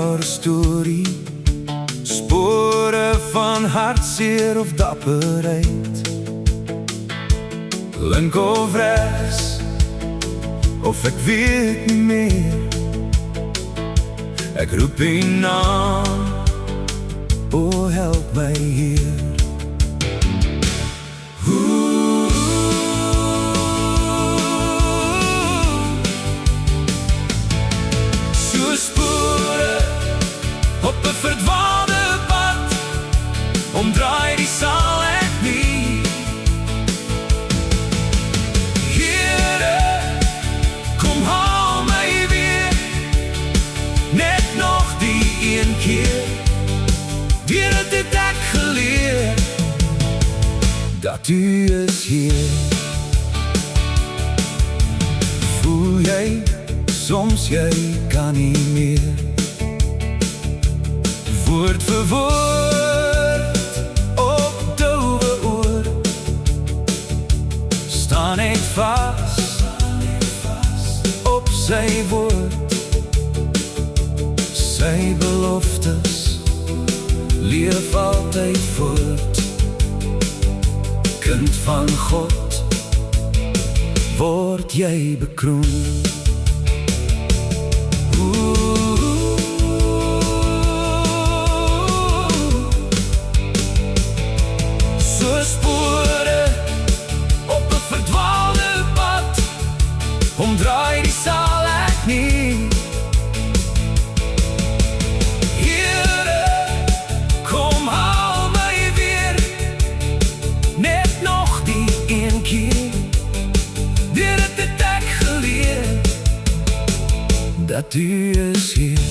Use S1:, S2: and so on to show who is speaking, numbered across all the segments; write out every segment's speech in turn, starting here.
S1: jouw storie, sporen van hartzeer of dapperheid. Link of rechts, of ik weet niet meer. Ik roep je naam, o help mij hier. Zo sporen op een verdwaalde pad, omdraai die zaal echt niet. Heere, kom haal mij weer, net nog die een keer. Weer het dit ik geleerd, dat u is hier. Voel jij, soms jij kan niet meer. Woord voor woord, op dove oor, staan ik vast op zijn woord. Zijn beloftes leef altijd voort. Kind van God, word jij bekroond. Zo sporen op een verdwaalde pad, omdraai die zaal echt niet. Heere, kom haal mij weer, net nog die een keer. Weer het dit ik geleerd, dat u is hier.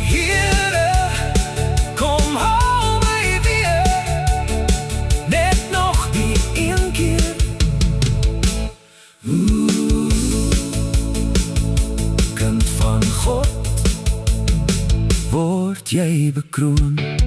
S1: Heere, kom haal mij weer, net nog die een keer. Kind van God, word jij bekroond.